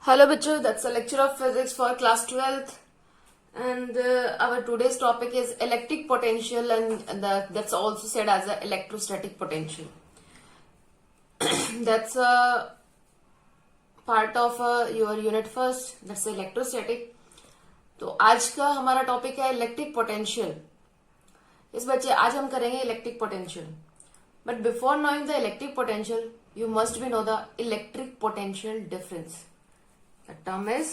Hello bachcho, that's a lecture of physics for class 12th and our today's topic is electric potential and that's also said as a electrostatic potential. That's a part of your unit first, that's electrostatic. तो आज का हमारा topic है electric potential. इस बच्चे आज हम करेंगे electric potential. But before knowing the electric potential you must be know the electric potential difference. The term is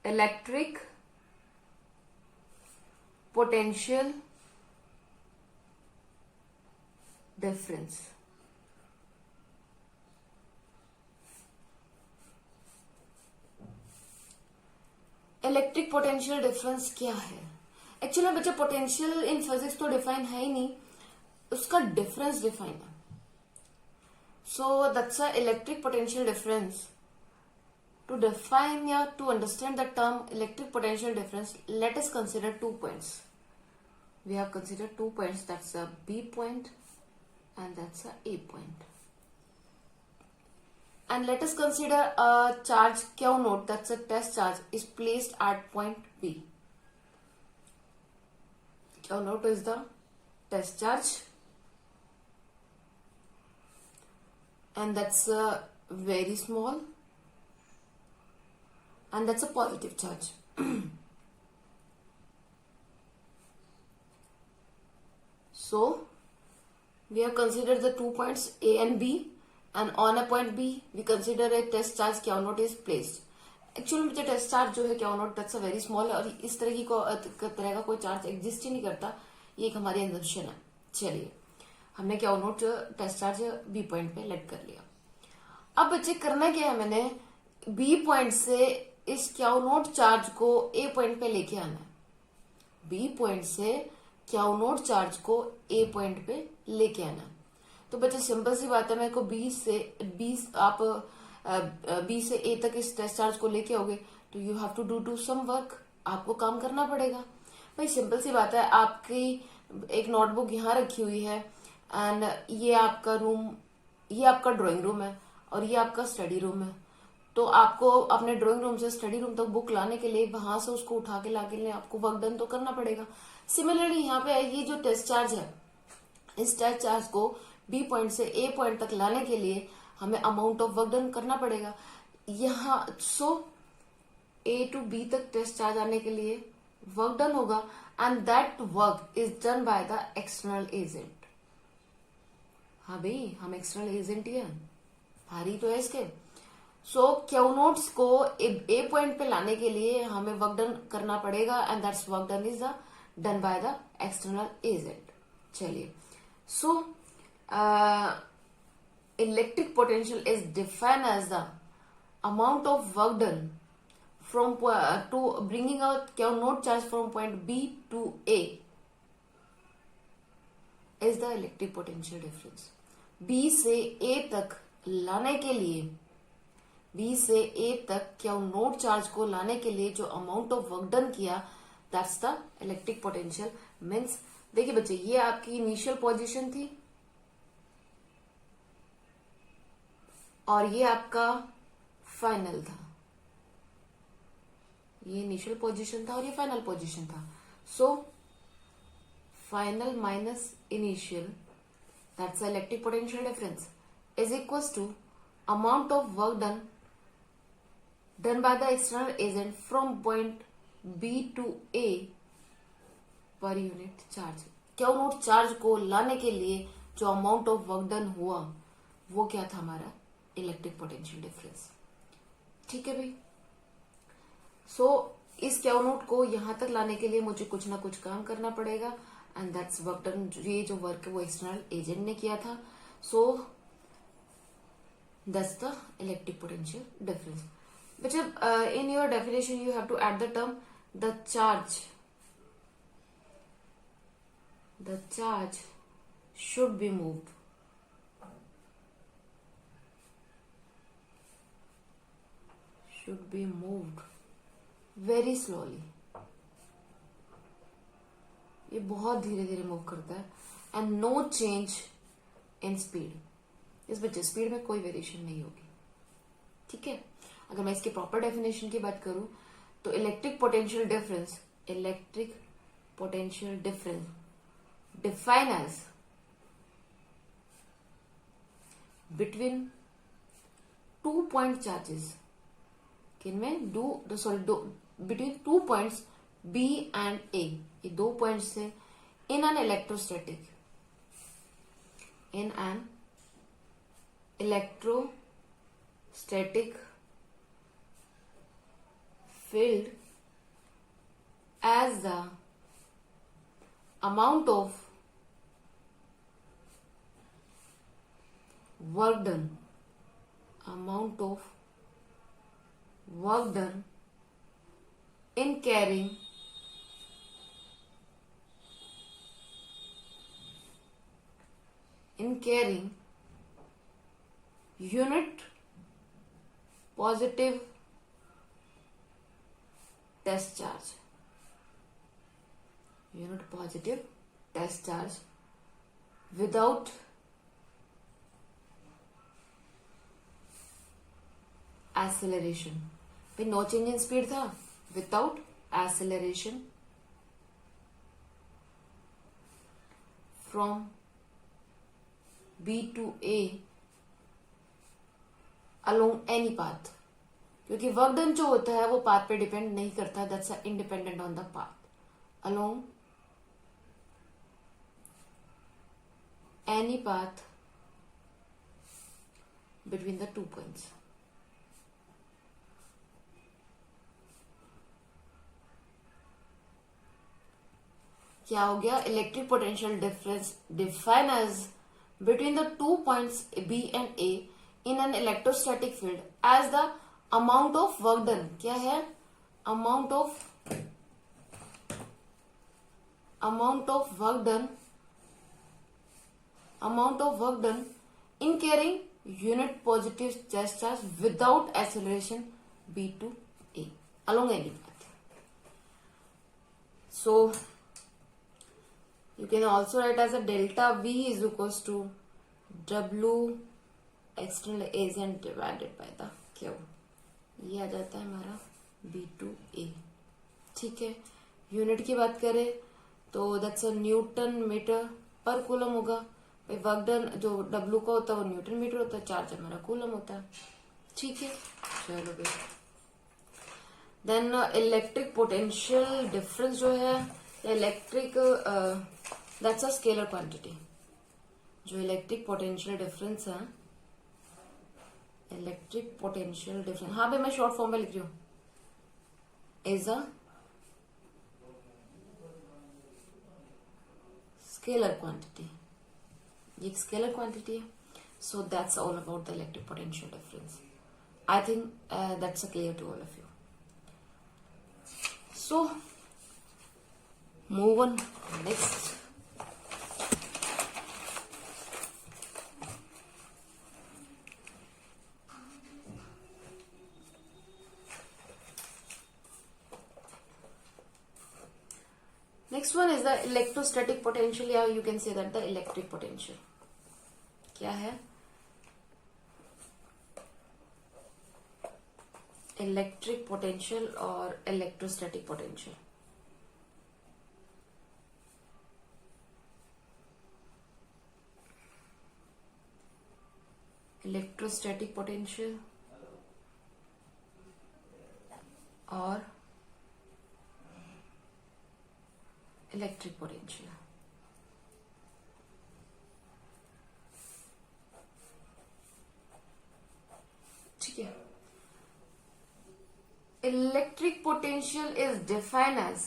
electric potential difference. Electric potential difference क्या है? एक्चुअली बच्चे पोटेंशियल इन फिजिक्स तो define है ही नहीं, उसका डिफरेंस डिफाइन है. So that's a electric potential difference. To define or to understand the term electric potential difference, let us consider 2 points. We have considered 2 points, that's a B point and that's a A point. And let us consider a charge Q naught, that's a test charge, is placed at point B. Q naught is the test charge and that's very small. And that's a positive charge. So we have considered the 2 points A and B, and on a point B we consider a test charge Q naught is placed. Actually मुझे test charge जो है Q naught that's a very small और इस तरह का कोई charge exist ही नहीं करता, ये एक हमारी एजम्पशन है. चलिए हमने Q naught test charge B point पे लेट कर लिया. अब बच्चे करना क्या है, मैंने B पॉइंट से इस Q naught चार्ज को A पॉइंट पे लेके आना है. B पॉइंट से Q naught चार्ज को A पॉइंट पे लेके आना है. तो बच्चे सिंपल सी बात है, मेरे को B से A तक इस टेस्ट चार्ज को लेके आओगे तो you have to do some work, आपको काम करना पड़ेगा. भाई सिंपल सी बात है, आपकी एक नोटबुक यहाँ रखी हुई है एंड ये आपका रूम, ये आपका ड्राइंग रूम है और ये आपका स्टडी रूम है. तो आपको अपने ड्राइंग रूम से स्टडी रूम तक बुक लाने के लिए वहां से उसको उठा के लाके लिए आपको वर्क डन तो करना पड़ेगा. सिमिलरली यहाँ पे ये जो टेस्ट चार्ज है, इस टेस्ट चार्ज को बी पॉइंट से ए पॉइंट तक लाने के लिए हमें अमाउंट ऑफ वर्क डन करना पड़ेगा. यहाँ सो ए टू बी तक टेस्ट चार्ज आने के लिए वर्क डन होगा and that work is done by the external agent. हाँ भाई, हम एक्सटर्नल एजेंट ही है, भारी तो है इसके. सो Q नोट्स को ए पॉइंट पे लाने के लिए हमें वर्क डन करना पड़ेगा and that's work done is done by the external agent. चलिए, so electric potential is defined as the amount of work done from to bringing out Q naught charge from point B to A is the electric potential difference. B से A तक लाने के लिए, B से A तक Q naught charge को लाने के लिए जो अमाउंट ऑफ वर्क डन किया, that's the electric potential. Means देखिए बच्चे, ये आपकी इनिशियल पोजीशन थी और ये आपका फाइनल था. ये इनिशियल पोजीशन था और ये फाइनल पोजीशन था. So final minus initial, that's the electric potential difference, is equals to amount of work done by the external agent from point B to A per unit charge. Q naught charge को लाने के लिए जो amount of work done हुआ वो क्या था, हमारा इलेक्ट्रिक पोटेंशियल डिफरेंस. ठीक है भाई. सो इस Q नोट को यहां तक लाने के लिए मुझे कुछ ना कुछ काम करना पड़ेगा एंड दैट्स वर्क डन. ये जो वर्क है वो एक्सटर्नल एजेंट ने किया था. सो that's the electric potential difference. But in your definition you have to add the term the charge should be moved very slowly. ये बहुत धीरे धीरे मूव करता है and no change in speed. इस बच्चे स्पीड में कोई वेरिएशन नहीं होगी. ठीक है. अगर मैं इसके प्रॉपर डेफिनेशन की बात करूं तो electric potential difference define as between 2 point charges किनमें between 2 points B and A, ये 2 पॉइंट्स से in an electrostatic field as the amount of work done in carrying unit positive test charge without acceleration. भाई no change in speed था, without acceleration from B to A along any path, क्योंकि work done जो होता है वो path पे depend नहीं करता, that's independent on the path, along any path between the 2 points. क्या हो गया? Electric potential difference define as between the 2 points B and A in an electrostatic field as the amount of work done. क्या है? Amount of work done in carrying unit positive test charge without acceleration B to A along any path. So you can also write as a delta V is equals to W external agent divided by the Q. ये आ जाता है हमारा B to A. ठीक है. Unit की बात करें तो दैट्स अ न्यूटन मीटर पर कूलम होगा. भाई वर्क डन जो W का होता है वो न्यूटन मीटर होता है, चार्ज हमारा कूलम होता है. ठीक है. चलो भाई. देन इलेक्ट्रिक पोटेंशियल डिफरेंस जो है electric that's a scalar quantity. जो इलेक्ट्रिक पोटेंशियल डिफरेंस है, इलेक्ट्रिक पोटेंशियल डिफरेंस, हाँ भाई मैं शॉर्ट फॉर्म में लिख रही हूं, इज अ स्केलर क्वांटिटी. ये एक स्केलर क्वांटिटी है. So that's all about the electric potential difference. I think that's clear to all of you. So move on next. Next one is the electrostatic potential, या you can say that the electric potential. क्या है? Electric potential और electrostatic potential. Electrostatic potential और electric potential. ठीक है. Electric potential is defined as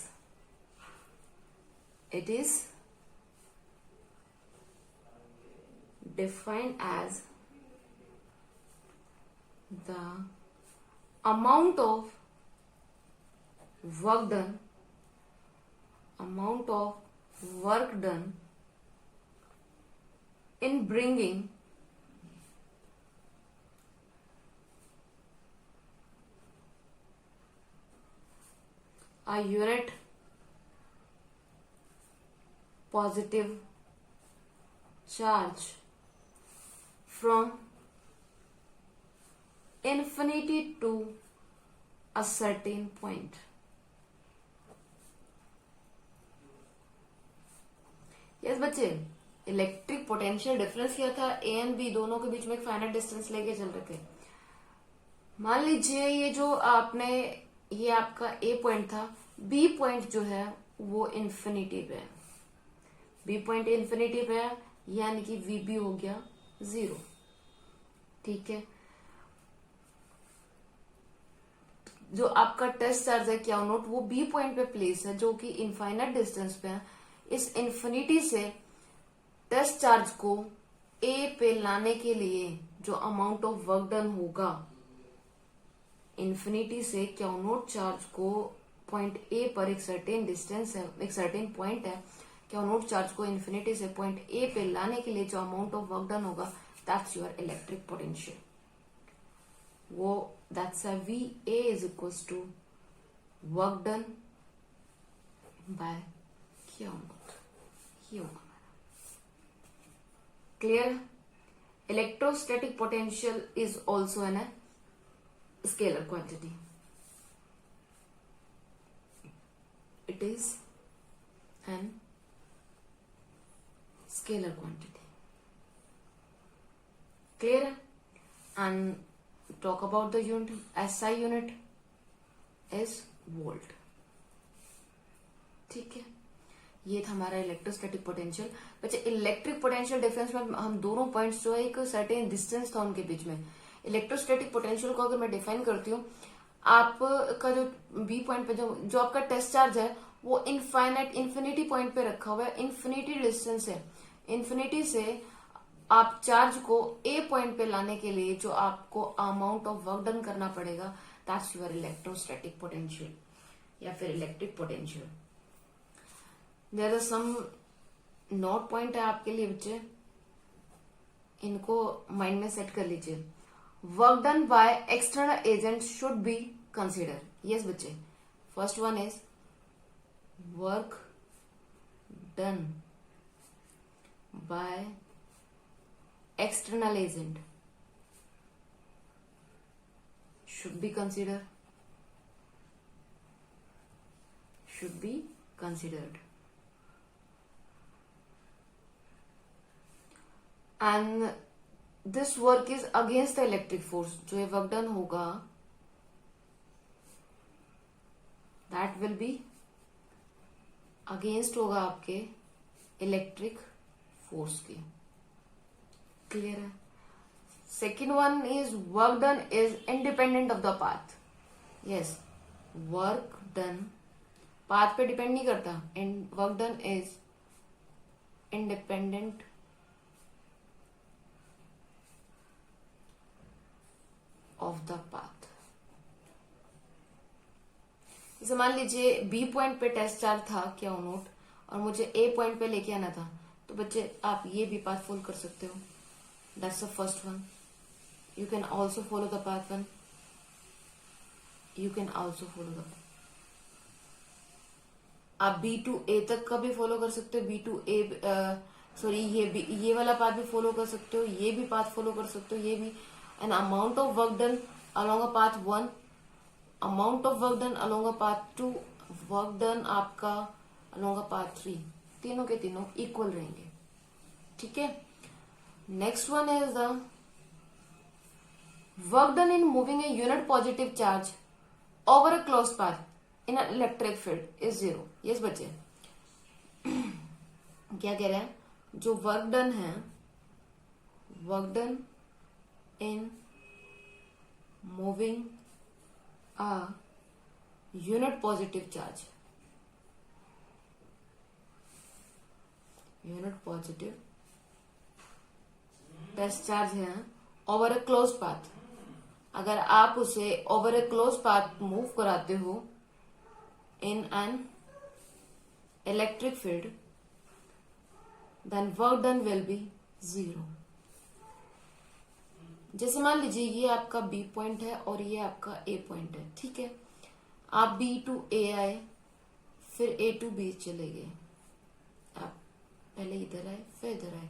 the amount of work done in bringing a unit positive charge from infinity to a certain point. Yes बच्चे, electric potential difference क्या था, A and B दोनों के बीच में एक finite distance लेके चल रहे थे। मान लीजिए ये जो आपने, ये आपका ए पॉइंट था, बी पॉइंट जो है वो इन्फिनिटी पे है, बी पॉइंट इन्फिनिटी पे है, यानी कि वी बी हो गया 0। ठीक है, जो आपका टेस्ट चार्ज है क्या नोट, वो बी पॉइंट पे प्लेस है जो कि इनफाइनाइट डिस्टेंस पे है। इस इन्फिनिटी से टेस्ट चार्ज को ए पे लाने के लिए जो अमाउंट ऑफ वर्क डन होगा, इन्फिनिटी से क्या नोट चार्ज को पॉइंट ए पर एक सर्टेन डिस्टेंस है, एक सर्टेन पॉइंट है, क्या नोट चार्ज को इन्फिनिटी से पॉइंट ए पे लाने के लिए जो अमाउंट ऑफ वर्क डन होगा, दैट्स योर इलेक्ट्रिक पोटेंशियल। वो that's a V A is equals to work done by q naught, ये होगा। Clear? Electrostatic potential is also an scalar quantity. It is an scalar quantity. Clear? And talk about the unit. SI unit is volt. ठीक है, ये था हमारा electrostatic potential. बच्चे, electric potential difference में हम दोनों पॉइंट्स जो है एक सर्टेन डिस्टेंस था उनके बीच में। इलेक्ट्रोस्टैटिक पोटेंशियल को अगर मैं डिफाइन करती हूँ, आपका जो बी पॉइंट पे जो आपका टेस्ट चार्ज है वो इनफाइनाइट इन्फिनिटी पॉइंट पे रखा हुआ है, इन्फिनिटी डिस्टेंस है। इन्फिनिटी से आप चार्ज को ए पॉइंट पे लाने के लिए जो आपको अमाउंट ऑफ वर्क डन करना पड़ेगा, दैट्स योर इलेक्ट्रोस्टैटिक पोटेंशियल या फिर electric potential. There are some note point है आपके लिए बच्चे, इनको माइंड में सेट कर लीजिए। Work done by external agent should be consider. Yes बच्चे, first one is work done by external agent should be considered, and this work is against the electric force। जो ये वर्क डन होगा that will be against होगा आपके electric force के। Clear है? Second one is work done is independent of the path. Yes, work done path पे depend नहीं करता, and work done is independent of the path. जैसे मान लीजिए बी पॉइंट पे टेस्ट चार्ज था क्या नोट, और मुझे ए पॉइंट पे लेके आना था, तो बच्चे आप ये भी पाथ फॉलो कर सकते हो। That's the first one. You can also follow the path one. You can also follow the path. आप B to A तक का भी फॉलो कर सकते हो, B to A सॉरी ये वाला पाथ भी फॉलो कर सकते हो, ये भी पाथ फॉलो कर सकते हो, ये भी। An amount of work done along a path 1, amount of work done along a path 2, work done आपका अलोंग अ पाथ 3, तीनों के तीनों इक्वल रहेंगे। ठीक है, next one is the work done in moving a unit positive charge over a closed path in an electric field is 0। yes बच्चे, क्या कह रहे हैं, जो वर्क डन है, work done in moving a unit positive charge, unit positive test charge है over a close path. अगर आप उसे over a close path move कराते हो in an electric field, then work done will be 0। जैसे मान लीजिए ये आपका बी पॉइंट है और ये आपका ए पॉइंट है। ठीक है, आप बी टू ए आए, फिर ए टू बी चले गए, आप पहले इधर आए फिर इधर आए,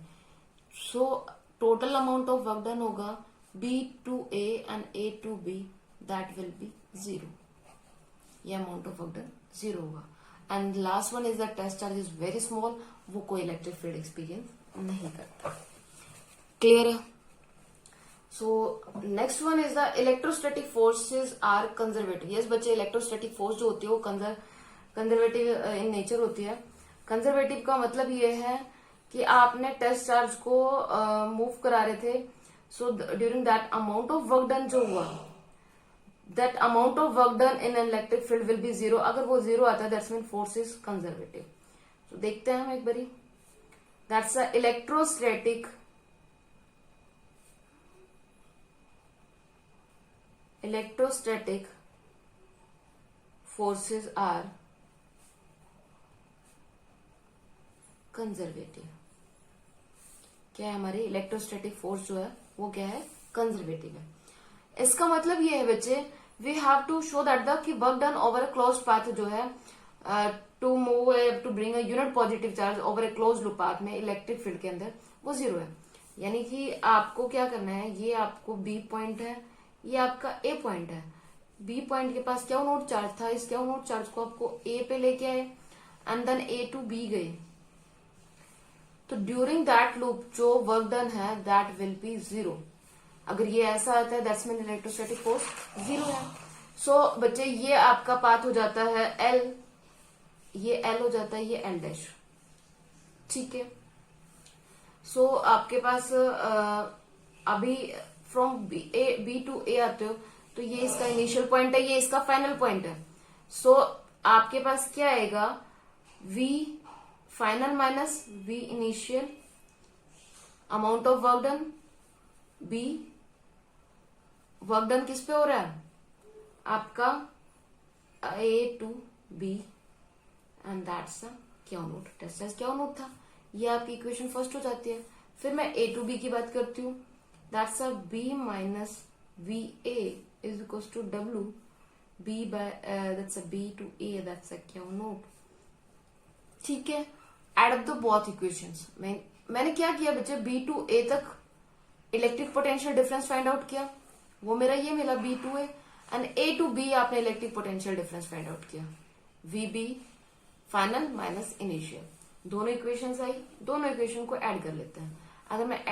so total amount of work done होगा B to A and A to B, that will be 0. ये अमाउंट ऑफ वर्क डन 0 होगा. And last one is the test charge is very small, वो कोई इलेक्ट्रिक फील्ड एक्सपीरियंस नहीं करता. Clear है? So next one is the electrostatic forces are conservative. Yes बच्चे, electrostatic force जो होती है वो कंजर्वेटिव इन नेचर होती है. कंजर्वेटिव का मतलब ये है कि आपने टेस्ट चार्ज को मूव करा रहे थे, so during that amount of work done जो हुआ, that amount of work done in electric field will be 0. अगर वो 0 आता है that's mean force is conservative. तो देखते हैं हम एक बारी. That's a electrostatic forces are conservative. क्या है हमारी इलेक्ट्रोस्टैटिक फोर्स जो है वो क्या है? कंजर्वेटिव है. इसका मतलब ये है बच्चे, we have to show that the कि work done over a close path जो है to move to bring a unit positive charge over a close loop path में इलेक्ट्रिक फील्ड के अंदर वो 0 है. यानी कि आपको क्या करना है, ये आपको बी पॉइंट है, ये आपका ए पॉइंट है. बी पॉइंट के पास क्या नोट चार्ज था, इस क्या नोट चार्ज को आपको ए पे लेके आए and then A to B गए. तो ड्यूरिंग दैट लूप जो वर्क डन है दैट विल बी 0. अगर ये ऐसा आता है दैट्स मीन इलेक्ट्रोस्टैटिक फोर्स 0 है. सो बच्चे ये आपका पाथ हो जाता है एल, ये एल हो जाता है, ये एल डैश. ठीक है. सो आपके पास अभी फ्रॉम बी टू ए आते हो तो ये इसका इनिशियल पॉइंट है, ये इसका फाइनल पॉइंट है. सो आपके पास क्या आएगा, V final minus V initial, amount of work done B. Work done किस पे हो रहा है आपका, A to B, and that's q naught, test charge q naught था. ये आपकी इक्वेशन फर्स्ट हो जाती है. फिर मैं ए टू बी की बात करती हूँ. That's a B minus V A is equal to W B by that's a B to A, that's a क्या नोट. ठीक है. Add up the both equations. मैंने क्या किया बच्चे, बी टू ए तक electric potential difference find out किया, वो मेरा ये मिला B to A. And A to B आपने electric potential difference find out किया, V B final minus initial. दोनों इक्वेशंस आई, दोनों इक्वेशन को ऐड कर लेते हैं. अगर मैं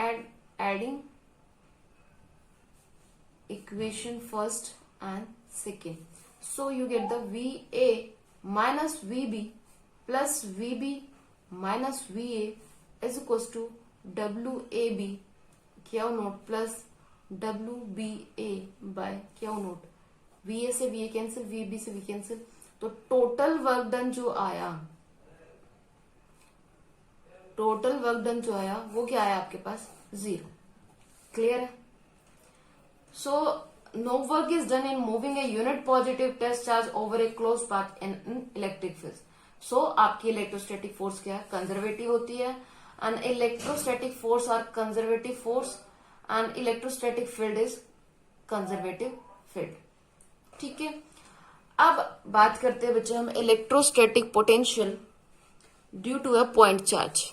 adding equation first and second, so you get the V A minus V B plus V B minus V A is equal to W A B Q naught plus W B A by Q naught. V A से V A cancel, V B से V cancel. तो total work done जो आया, total work done जो आया वो क्या आया आपके पास, 0. क्लियर है? So no work is done in moving a unit positive test charge over a close path in electric field. So आपकी इलेक्ट्रोस्टैटिक फोर्स क्या है, कंजर्वेटिव होती है. And electrostatic force are conservative force and electrostatic field is conservative field. ठीक है. अब बात करते हैं बच्चे हम electrostatic potential due to a point charge.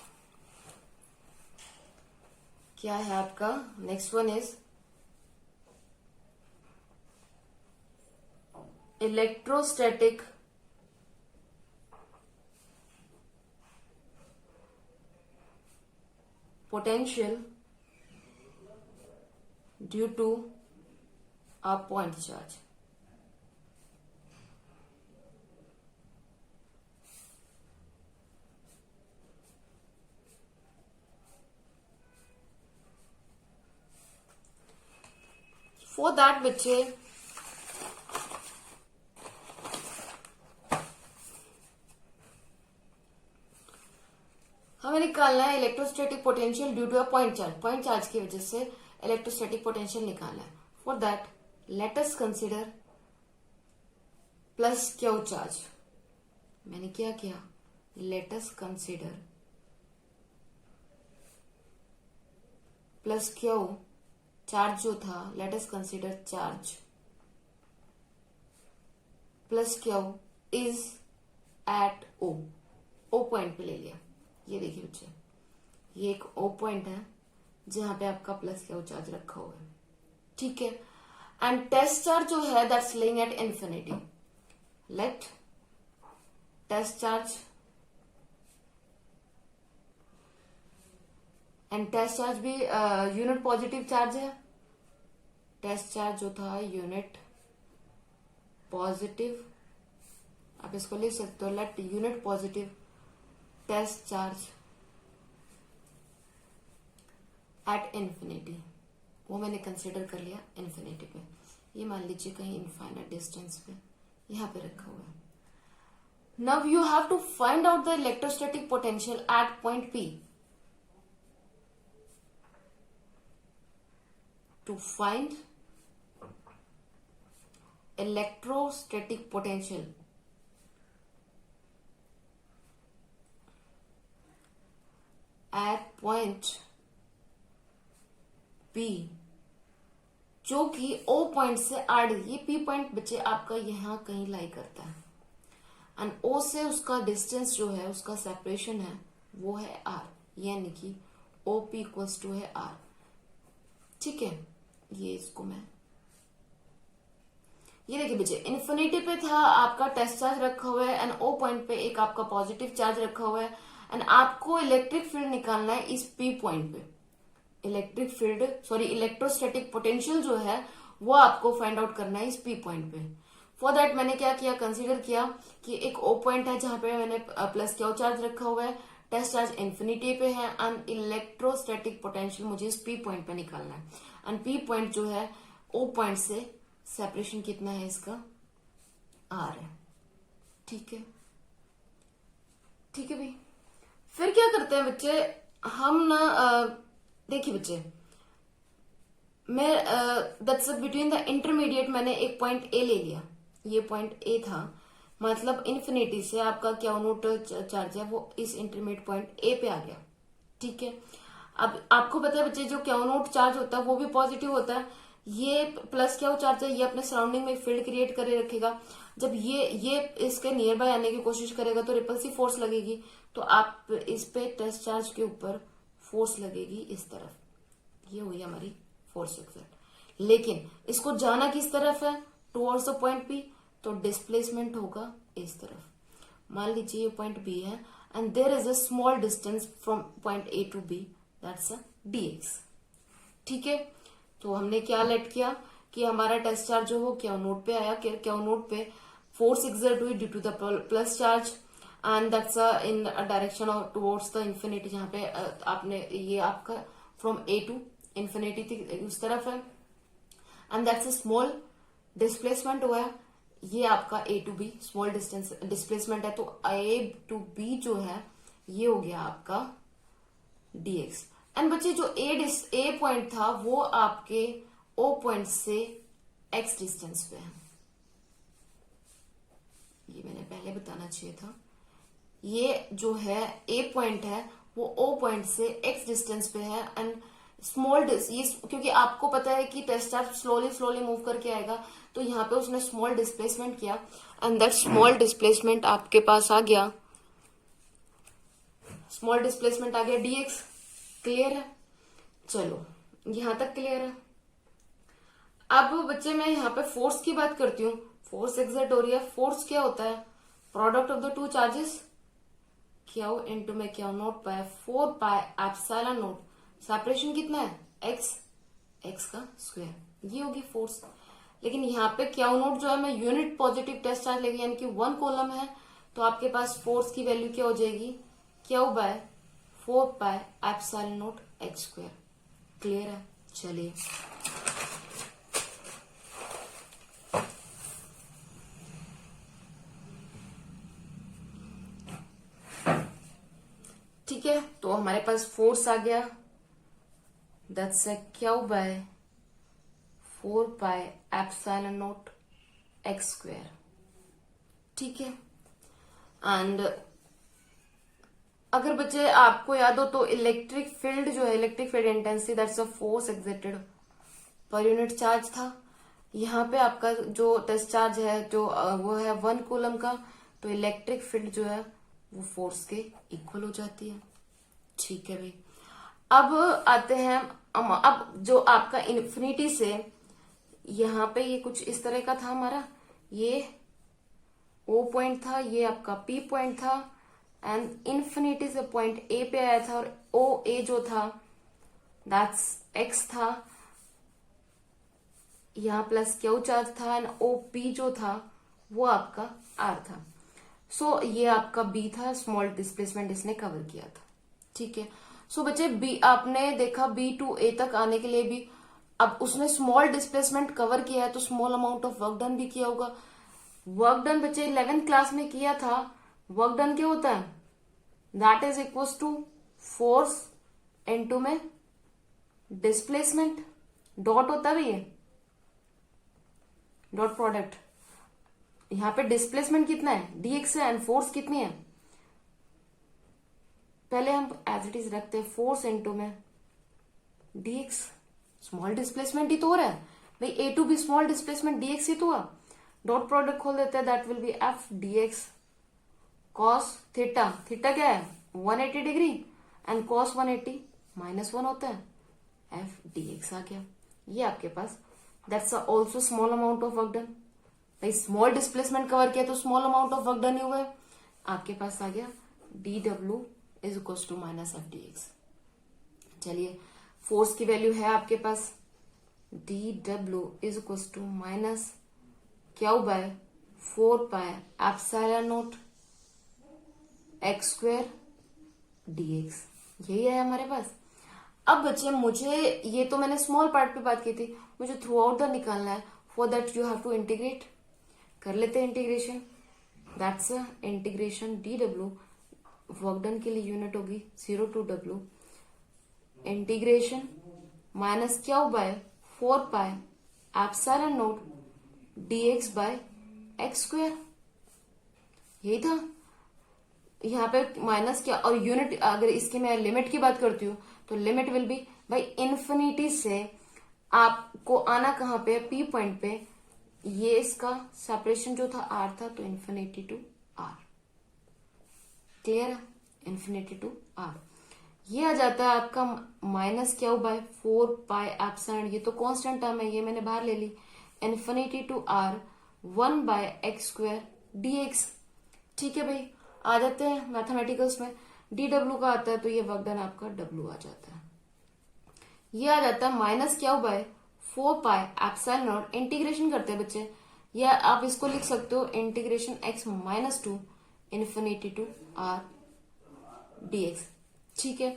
क्या है आपका next one is electrostatic potential due to a point charge. For that बच्चे हमें निकालना है electrostatic potential due to a point charge. Point charge की वजह से इलेक्ट्रोस्टैटिक पोटेंशियल निकालना है. For that let us consider plus q charge. मैंने क्या किया, let us consider plus q charge जो था, let us consider charge plus q is at O. O point पे ले लिया. ये देखिए बच्चे, ये एक ओ पॉइंट है जहां पे आपका प्लस क्यू चार्ज रखा हुआ है. ठीक है। एंड टेस्ट चार्ज जो है that's laying at infinity, let test charge and test charge भी यूनिट पॉजिटिव चार्ज है। टेस्ट चार्ज जो था यूनिट पॉजिटिव, आप इसको लिख सकते हो let unit positive test charge at infinity, वो मैंने कंसिडर कर लिया इन्फिनिटी पे। ये मान लीजिए कहीं इनफाइनाइट डिस्टेंस पे यहां पे रखा हुआ है। Now you have to find out the electrostatic potential at point P. To find electrostatic potential at point P, जो कि ओ पॉइंट से आर, ये पी पॉइंट बच्चे आपका यहां कहीं लाई करता है, एंड ओ से उसका डिस्टेंस जो है, उसका सेपरेशन है वो है आर, यानी कि ओ पी इक्वल्स टू है आर। ठीक है, ये इसको मैं, ये देखिए बच्चे इन्फिनिटी पे था आपका टेस्ट चार्ज रखा हुआ है, एंड ओ पॉइंट पे एक आपका पॉजिटिव चार्ज रखा हुआ है, एंड आपको इलेक्ट्रिक फील्ड निकालना है इस पी पॉइंट पे। Electric field sorry electrostatic potential जो है वो आपको फाइंड आउट करना है इस पी पॉइंट पे। फॉर दैट मैंने क्या किया, कंसीडर किया कि एक ओ पॉइंट है जहां पे मैंने प्लस क्यू चार्ज रखा हुआ है, टेस्ट चार्ज इन्फिनिटी पे है, एंड इलेक्ट्रोस्टैटिक पोटेंशियल मुझे इस पी पॉइंट पे निकालना है। एंड पी पॉइंट जो है ओ पॉइंट से सेपरेशन कितना है इसका, आर है। ठीक है, ठीक है भाई। फिर क्या करते हैं बच्चे, हम ना देखिए बच्चे, मैं दैट्स बिटवीन द इंटरमीडिएट मैंने एक पॉइंट ए ले लिया, ये पॉइंट ए था, मतलब इन्फिनिटी से आपका क्या नोट चार्ज है वो इस इंटरमीडिएट पॉइंट ए पे आ गया। ठीक है, अब आपको पता है बच्चे जो क्या नोट चार्ज होता है वो भी पॉजिटिव होता है, ये प्लस क्या चार्ज है, ये अपने सराउंडिंग में फील्ड क्रिएट करे रखेगा। जब ये इसके नियर बाय आने की कोशिश करेगा तो रिपल्सिव फोर्स लगेगी, तो आप इस पे टेस्ट चार्ज के ऊपर फोर्स लगेगी इस तरफ, ये हुई हमारी फोर्स एक्सर्ट। लेकिन इसको जाना किस तरफ है, टुवर्ड्स द पॉइंट बी, तो डिस्प्लेसमेंट होगा इस तरफ। मान लीजिए ये पॉइंट बी है and there is a small distance from point A to B, that's a dx। ठीक है, तो हमने क्या लेट किया कि हमारा टेस्ट चार्ज जो हो क्या नोट पे आया, क्या नोट पे फोर्स एक्सर्ट हुई due to the plus charge, and that's in direction of towards the infinity, जहां पे आपने ये आपका फ्रॉम ए टू इंफिनिटी उस तरफ है, and that's a small displacement हुआ है, ये आपका A to B small distance displacement है, तो ए टू बी जो है ये हो गया आपका dx। एंड बच्चे जो ए पॉइंट था वो आपके ओ पॉइंट से x डिस्टेंस पे है, ये मैंने पहले बताना चाहिए था। ये जो है ए पॉइंट है वो ओ पॉइंट से x डिस्टेंस पे है, एंड स्मॉल क्योंकि आपको पता है कि टेस्ट चार्ज स्लोली मूव करके आएगा, तो यहाँ पे उसने स्मॉल डिस्प्लेसमेंट किया, एंड दैट स्मॉल डिस्प्लेसमेंट आपके पास आ गया, स्मॉल डिस्प्लेसमेंट आ गया dx। क्लियर है, चलो यहां तक क्लियर है। अब बच्चे मैं यहाँ पे फोर्स की बात करती हूँ, फोर्स एक्सर्ट हो रही है। फोर्स क्या होता है, product of the two charges Q into में Q naught by 4 pi epsilon naught, separation कितना है x का स्क्वायर, ये होगी फोर्स। लेकिन यहाँ पे क्यू नोट जो है मैं यूनिट पॉजिटिव टेस्ट चार्ज लेगी, यानी कि 1 कॉलम है, तो आपके पास फोर्स की वैल्यू क्या हो जाएगी, q by 4 pi epsilon naught x square. Clear है, चलिए ठीक है, तो हमारे पास फोर्स आ गया, that's q by 4 pi epsilon naught x square. ठीक है, एंड अगर बच्चे आपको याद हो तो इलेक्ट्रिक फील्ड जो है, electric field intensity that's a force exerted per unit charge था। यहाँ पे आपका जो टेस्ट चार्ज है जो वो है 1 कूलम का, तो इलेक्ट्रिक फील्ड जो है वो फोर्स के इक्वल हो जाती है। ठीक है भाई, अब आते हैं अब जो आपका इन्फिनिटी से यहाँ पे ये कुछ इस तरह का था हमारा, ये O पॉइंट था, ये आपका P पॉइंट था, एंड इन्फिनिटी से पॉइंट A पे आया था, और OA जो था दैट्स X था, यहाँ प्लस Q चार्ज था, एंड OP जो था वो आपका R था। सो ये आपका B था, स्मॉल डिस्प्लेसमेंट इसने कवर किया था। ठीक है, सो बच्चे B आपने देखा B टू A तक आने के लिए भी अब उसने स्मॉल डिस्प्लेसमेंट कवर किया है तो small amount of work done भी किया होगा। वर्क डन बच्चे 11th क्लास में किया था। वर्क डन क्या होता है? That is equal to force into में डिस्प्लेसमेंट, डॉट होता है ये डॉट प्रोडक्ट। यहाँ पे डिस्प्लेसमेंट कितना है? dx है, एंड फोर्स कितनी है? पहले हम एज इट इज रखते हैं फोर्स इनटू में dx। स्मॉल डिस्प्लेसमेंट ही तो हो रहा है भाई, A to B small displacement dx ही तो हुआ। डॉट प्रोडक्ट खोल देते हैं, that will be F dx cos theta. Theta क्या है? 180 डिग्री, एंड कॉस 180 -1 होता है, एफ dx आ गया। ये आपके पास that's also small amount of work done. भाई स्मॉल डिस्प्लेसमेंट कवर किया तो small amount of work done ही हुआ है। आपके पास आ गया dw is equal to minus F dx। चलिए फोर्स की वैल्यू है आपके पास dw is equal to minus Q by 4 pi epsilon naught x square dx। यही है हमारे पास। अब बच्चे मुझे ये तो मैंने स्मॉल पार्ट पे बात की थी, मुझे थ्रू आउट द निकालना है। For that you have to integrate. कर लेते हैं integration. That's integration dw work done के लिए यूनिट होगी 0 to w integration minus Q by 4 pi epsilon naught dx बाय x स्क्वायर। यही था। यहाँ पे माइनस क्या और यूनिट, अगर इसकी मैं लिमिट की बात करती हूँ तो लिमिट विल बी भाई इन्फिनिटी से आपको आना कहाँ पे? P पॉइंट पे। ये इसका सेपरेशन जो था R था, तो इन्फिनिटी टू R। क्लियर है? Infinity to R। ये आ जाता है आपका minus Q by 4 pi epsilon. ये तो कांस्टेंट टर्म है, ये मैंने बाहर ले ली। Infinity to R 1 by x square dx। ठीक है भाई, आ जाते हैं मैथमेटिकल्स में। dw का आता है तो ये वर्क डन आपका w आ जाता है। ये आ जाता है minus Q by 4 pi epsilon naught. Integration करते हैं बच्चे, या आप इसको लिख सकते हो integration x minus 2 infinity to R dx। ठीक है,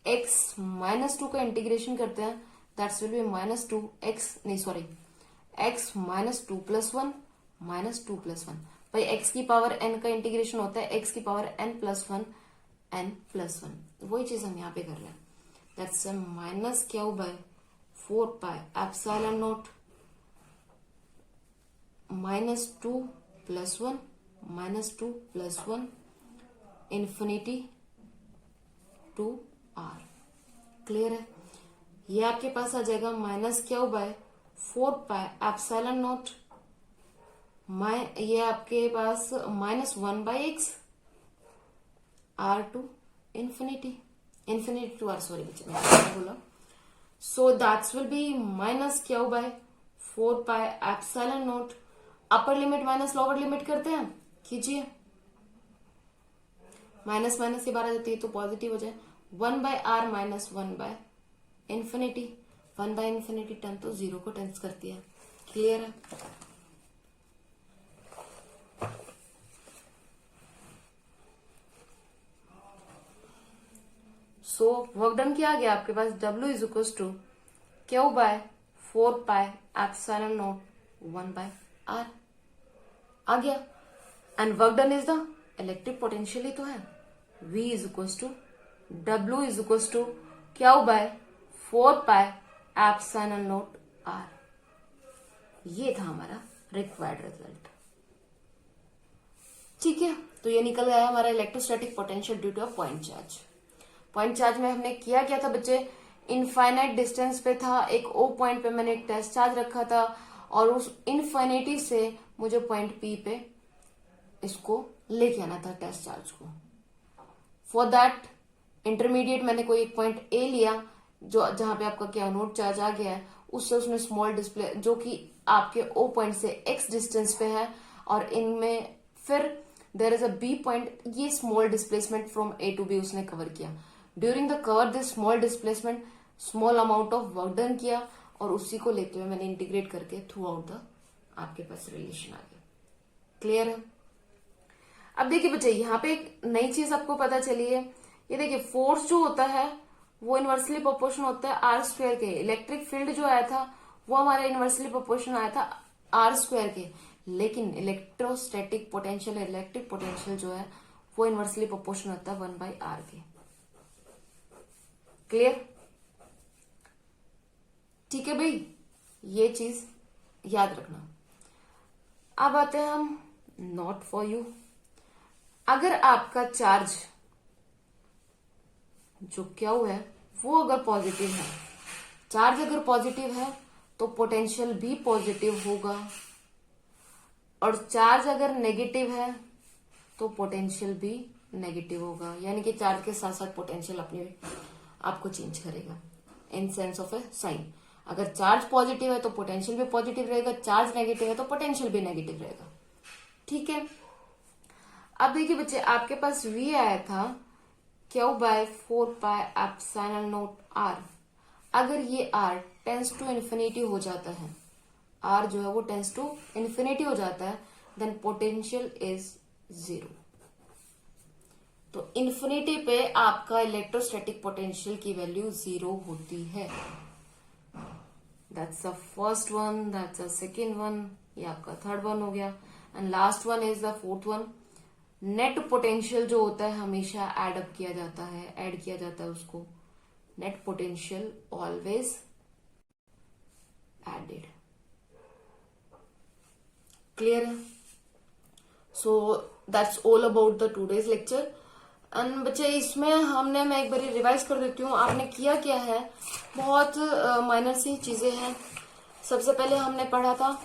x माइनस 2 का इंटीग्रेशन करते हैं, that's will be minus 2 x, नहीं sorry, x minus 2 plus 1 minus 2 plus 1। भाई x की पावर n का इंटीग्रेशन होता है x की power n plus 1 n plus 1। वही चीज हम यहाँ पे कर रहे हैं। That's minus Q by 4 pi epsilon naught minus 2 plus 1 minus 2 plus 1 infinity to R। Clear है? ये आपके पास आ जाएगा minus Q by 4 pi epsilon naught, ये आपके पास minus 1 by x R to infinity, infinity to R, sorry बच्चे मैंने बोला। So that's will be minus Q by 4 pi epsilon naught. Upper limit minus lower limit करते हैं, कीजिए। Minus minus के बाहर आ जाती है तो पॉजिटिव हो जाए। 1 by R minus 1 by infinity. 1 by infinity term तो 0 को टेंस करती है। क्लियर है? सो वर्क डन क्या आ गया आपके पास? W is equal to Q by 4 pi epsilon naught 1 by R आ गया। And work done is the electric potential ही तो है। V is equal to W is equal to Q by 4 pi epsilon naught R। ये था हमारा required result. ठीक है, तो ये निकल गया हमारा electrostatic potential due to a point charge. Point charge में हमने किया क्या था बच्चे? इनफाइनाइट डिस्टेंस पे था, एक O पॉइंट पे मैंने एक टेस्ट चार्ज रखा था, और उस इनफाइनिटी से मुझे पॉइंट P पे इसको लेके आना था टेस्ट चार्ज को। फॉर दैट इंटरमीडिएट मैंने कोई एक पॉइंट A लिया, जो जहां पे आपका क्या नोट चार्ज आ गया है, उससे उसने स्मॉल डिस्प्ले जो कि आपके ओ पॉइंट से एक्स डिस्टेंस पे है, और इनमें फिर there is a B point, ये small displacement from A to B उसने कवर किया। During the cover this small displacement small amount of work done किया, और उसी को लेते हुए मैंने इंटीग्रेट करके थ्रू आउट द आपके पास रिलेशन आ गया। क्लियर है? अब देखिए बच्चे, यहाँ पे एक नई चीज आपको पता चली है। ये देखिए, फोर्स जो होता है वो इनवर्सली प्रोपोर्शन होता है आर स्क्वायर के। इलेक्ट्रिक फील्ड जो आया था वो हमारा इनवर्सली प्रोपोर्शन आया था आर स्क्वायर के, लेकिन इलेक्ट्रोस्टैटिक पोटेंशियल, इलेक्ट्रिक पोटेंशियल जो है वो इनवर्सली प्रोपोर्शन होता है 1/r के। क्लियर? ठीक है भाई, ये चीज याद रखना। अब आते हैं हम नॉट फॉर यू। अगर आपका चार्ज जो क्यू है वो अगर पॉजिटिव है, चार्ज अगर पॉजिटिव है तो पोटेंशियल भी पॉजिटिव होगा, और चार्ज अगर नेगेटिव है तो पोटेंशियल भी नेगेटिव होगा। यानी कि चार्ज के साथ साथ पोटेंशियल अपने आपको चेंज करेगा in sense of a sign. अगर चार्ज पॉजिटिव है तो पोटेंशियल भी पॉजिटिव रहेगा, चार्ज नेगेटिव है तो पोटेंशियल भी नेगेटिव रहेगा। ठीक है? अब देखिए बच्चे, आपके पास v आया था Q/4πε0r। अगर ये r टेंस टू इन्फिनिटी हो जाता है, r जो है वो टेंस टू इन्फिनिटी हो जाता है, देन पोटेंशियल इज 0। तो इन्फिनिटी पे आपका इलेक्ट्रोस्टैटिक पोटेंशियल की वैल्यू 0 होती है। That's the first one, that's the second one, ये आपका थर्ड वन हो गया, and last one is the fourth one. Net potential जो होता है हमेशा ऐड अप किया जाता है, ऐड किया जाता है उसको। Net potential always added. Clear है? So that's all about the today's lecture. And बच्चे, इसमें हमने, मैं एक बार रिवाइज कर देती हूँ, आपने किया क्या है, बहुत माइनर सी चीजें हैं। सबसे पहले हमने पढ़ा था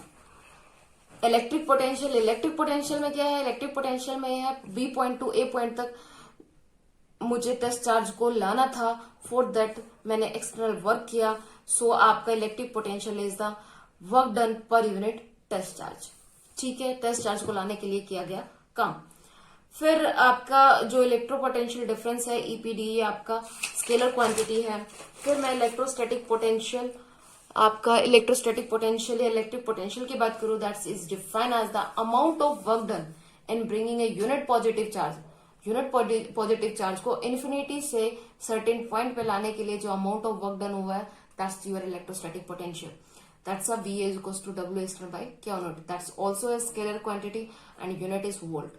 इलेक्ट्रिक पोटेंशियल। इलेक्ट्रिक पोटेंशियल में क्या है, इलेक्ट्रिक पोटेंशियल में है B point to A point तक मुझे टेस्ट चार्ज को लाना था। फॉर दैट मैंने एक्सटर्नल वर्क किया। सो आपका electric potential is the work done per unit test charge. ठीक है? टेस्ट चार्ज को लाने के लिए किया गया काम। फिर आपका जो इलेक्ट्रो पोटेंशियल डिफरेंस है ईपीडी, ये आपका स्केलर क्वांटिटी है। फिर मैं इलेक्ट्रोस्टैटिक पोटेंशियल, आपका इलेक्ट्रोस्टैटिक पोटेंशियल या इलेक्ट्रिक पोटेंशियल की बात करूं, that's is defined as the amount of work done in bringing a unit positive charge. Unit positive charge को इन्फिनिटी से सर्टेन पॉइंट पे लाने के लिए जो अमाउंट ऑफ वर्क डन हुआ है, that's your electrostatic potential. That's a V is equals to W external by Q naught. That's also a scalar quantity and unit is volt.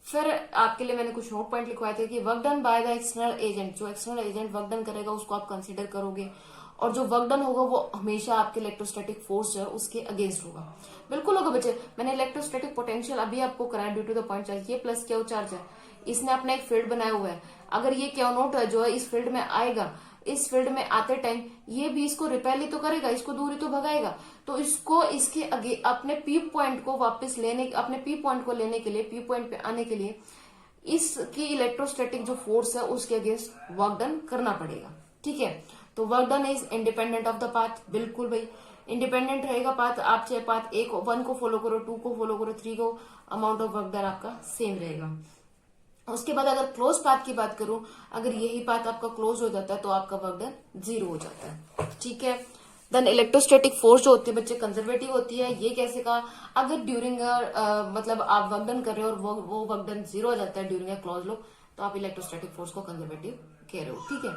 फिर आपके लिए मैंने कुछ नोट पॉइंट लिखवाए थे कि work done by the external agent. जो external agent work done करेगा उसको आप कंसीडर करोगे, और जो वर्क डन होगा वो हमेशा आपके इलेक्ट्रोस्टैटिक फोर्स जो है उसके अगेंस्ट होगा। बिल्कुल होगा बच्चे। मैंने इलेक्ट्रोस्टैटिक पोटेंशियल अभी आपको कराया due to the point charge. ये प्लस क्यू चार्ज है, इसने अपना एक फील्ड बनाया हुआ है। अगर ये क्यू नोट जो है इस फील्ड में आएगा, इस फील्ड में आते टाइम ये भी इसको रिपेल ही तो करेगा, इसको दूर ही तो भगाएगा। तो इसको इसके आगे अपने पी पॉइंट को वापस लेने, अपने पी पॉइंट को लेने के लिए, पी पॉइंट पे आने के लिए इसकी इलेक्ट्रोस्टैटिक जो फोर्स है उसके अगेंस्ट वर्क डन करना पड़ेगा। ठीक है? तो work done is independent of the path. बिल्कुल भाई, इंडिपेंडेंट रहेगा पाथ। आप चाहे पाथ 1 को फॉलो करो, 2 को फॉलो करो, 3 को, अमाउंट ऑफ वर्क डन आपका सेम रहेगा। उसके बाद अगर क्लोज पाथ की बात करूं, अगर यही पाथ आपका क्लोज हो जाता है तो आपका वर्क डन 0 हो जाता है। ठीक है? देन इलेक्ट्रोस्टैटिक फोर्स जो होती है बच्चे कंजर्वेटिव होती है। ये कैसे कहा, अगर ड्यूरिंग मतलब आप वर्क डन कर रहे हो और वो वर्क डन 0 हो जाता है ड्यूरिंग क्लोज लूप, तो आप इलेक्ट्रोस्टैटिक फोर्स को कंजर्वेटिव कह रहे हो। ठीक है?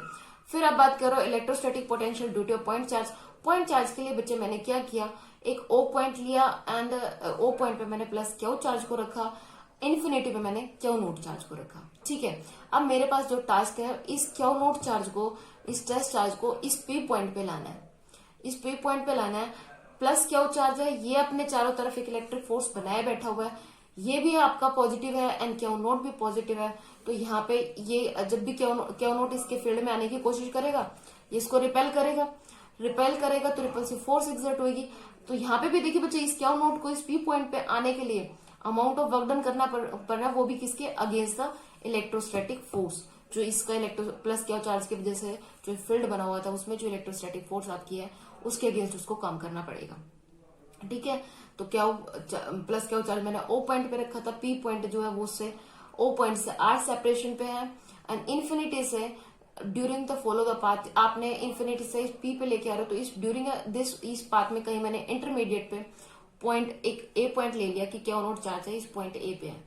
फिर आप बात करो electrostatic potential due two point charge. Point charge के लिए बच्चे मैंने क्या किया, एक ओ पॉइंट लिया एंड ओ पॉइंट पे मैंने प्लस क्यू चार्ज को रखा, इन्फिनिटी पे मैंने क्यू नोट चार्ज को रखा। ठीक है? अब मेरे पास जो टास्क है, इस क्यू नोट चार्ज को, इस टेस्ट चार्ज को इस पी पॉइंट पे लाना है, इस पी पॉइंट पे लाना है। प्लस क्यू चार्ज है, ये अपने चारों तरफ एक इलेक्ट्रिक फोर्स बनाए बैठा हुआ है, ये भी आपका पॉजिटिव है एंड क्यू नोट भी पॉजिटिव है। तो यहाँ पे ये जब भी क्यू नोट इसके फील्ड में आने की कोशिश करेगा, इसको रिपेल करेगा, रिपेल करेगा तो रिपल्सिव फोर्स एक्सर्ट होगी। तो यहाँ पे भी देखिए बच्चे, इस क्यू नोट को इस पी पॉइंट पे आने के लिए अमाउंट ऑफ वर्क डन करना पड़ रहा है, वो भी किसके अगेंस्ट द इलेक्ट्रोस्टैटिक फोर्स। जो इसका प्लस क्यू चार्ज की वजह से जो फील्ड बना हुआ था उसमें जो इलेक्ट्रोस्टैटिक फोर्स आपकी है उसके अगेंस्ट उसको काम करना पड़ेगा। ठीक है, तो क्या प्लस क्या चार्ज मैंने ओ पॉइंट पे रखा था, पी पॉइंट जो है वो उससे ओ पॉइंट से आर सेपरेशन पे है, एंड इन्फिनिटी से during the follow the path, आपने इन्फिनिटी से इस पी पे लेके आ रहे हो, तो इस ड्यूरिंग दिस इस पाथ में कहीं मैंने इंटरमीडिएट पे पॉइंट एक ए पॉइंट ले लिया कि क्या नोट चार्ज है इस पॉइंट ए पे है।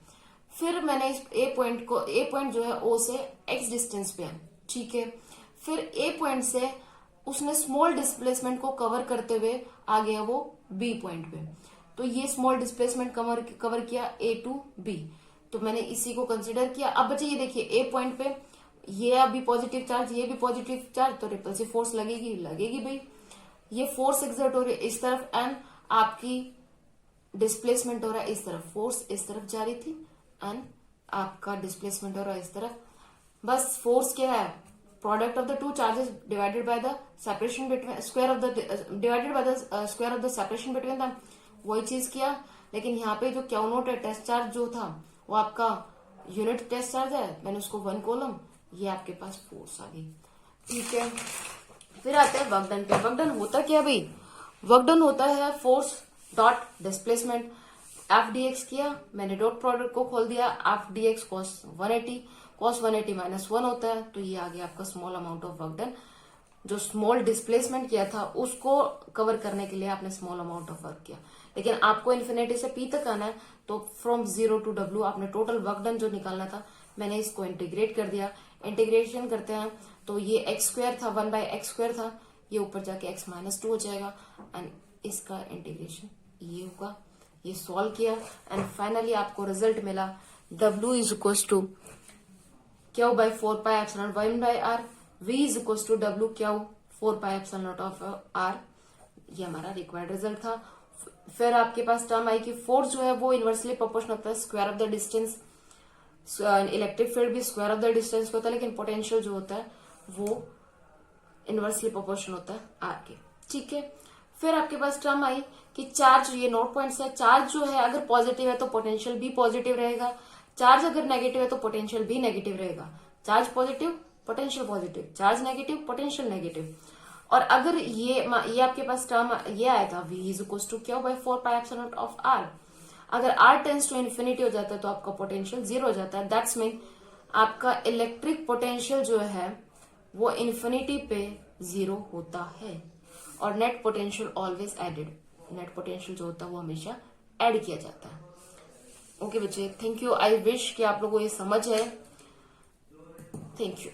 फिर मैंने इस ए पॉइंट जो है ओ से एक्स डिस्टेंस पे है। ठीक है, फिर ए पॉइंट से उसने स्मॉल डिस्प्लेसमेंट को कवर करते हुए आ गया वो बी पॉइंट पे, तो ये स्मॉल डिस्प्लेसमेंट कवर किया ए टू बी, तो मैंने इसी को कंसिडर किया। अब बच्चे ये देखिए ए पॉइंट पे ये अभी पॉजिटिव चार्ज, ये भी पॉजिटिव चार्ज, तो रिपल्सिव फोर्स लगेगी भाई। ये फोर्स एक्सर्ट हो रही है इस तरफ एंड आपकी डिस्प्लेसमेंट हो रहा है इस तरफ, फोर्स इस तरफ जा रही थी एंड आपका डिस्प्लेसमेंट हो रहा है इस तरफ। बस फोर्स क्या है, product of the two charges divided by the separation between square of the divided by the square of the separation between the, वही चीज किया। लेकिन यहाँ पे जो क्यू नोट है टेस्ट चार्ज जो था वो आपका यूनिट टेस्ट चार्ज है, मैंने उसको 1 कॉलम, ये आपके पास फोर्स आ गई। ठीक है, फिर आते हैं वर्क डन पे। वर्क डन होता क्या भाई, वर्क डन होता है force dot displacement. F D x किया मैंने, डॉट प्रोडक्ट को खोल दिया, F D x cos 180, cos 180 -1 होता है, तो ये आ गया आपका small amount of work done. जो स्मॉल डिस्प्लेसमेंट किया था उसको कवर करने के लिए आपने स्मॉल अमाउंट ऑफ वर्क किया। लेकिन आपको इन्फिनिटी से पी तक आना है, तो फ्रॉम 0 to W आपने टोटल वर्क डन जो निकालना था, मैंने इसको इंटीग्रेट कर दिया। इंटीग्रेशन करते हैं तो ये एक्स स्क्वायर था, 1/x² था, ये ऊपर जाके x -2 हो जाएगा एंड इसका इंटीग्रेशन ये होगा। ये सॉल्व किया एंड फाइनली आपको रिजल्ट मिला W is equal to Q by 4πε1/r, V is equal to W Q 4πε0 of R। ये हमारा रिक्वायर्ड रिजल्ट था। फिर आपके पास टर्म आई कि फोर्स जो है वो इनवर्सली प्रोपोर्शनल होता है square of the distance, electric field भी स्क्वायर ऑफ द डिस्टेंस होता है, लेकिन पोटेंशियल जो होता है वो इनवर्सली प्रोपोर्शनल होता है आर के। ठीक है, फिर आपके पास टर्म आई कि चार्ज, ये नोट पॉइंट्स है, चार्ज जो है अगर पॉजिटिव है तो पोटेंशियल भी पॉजिटिव रहेगा, चार्ज अगर नेगेटिव है तो पोटेंशियल भी नेगेटिव रहेगा। Charge positive potential positive, charge negative potential negative. और अगर ये आपके पास टर्म ये आया था V is equal to Q by 4πε0 of R, अगर R टेंस टू इन्फिनिटी हो जाता है तो आपका पोटेंशियल 0 हो जाता है। दैट्स मीन आपका इलेक्ट्रिक पोटेंशियल जो है वो इन्फिनिटी पे 0 होता है, और net potential always added, net potential जो होता है वो हमेशा ऐड किया जाता है। ओके बच्चे, थैंक यू। आई विश कि आप लोगों को ये समझ है। Thank you.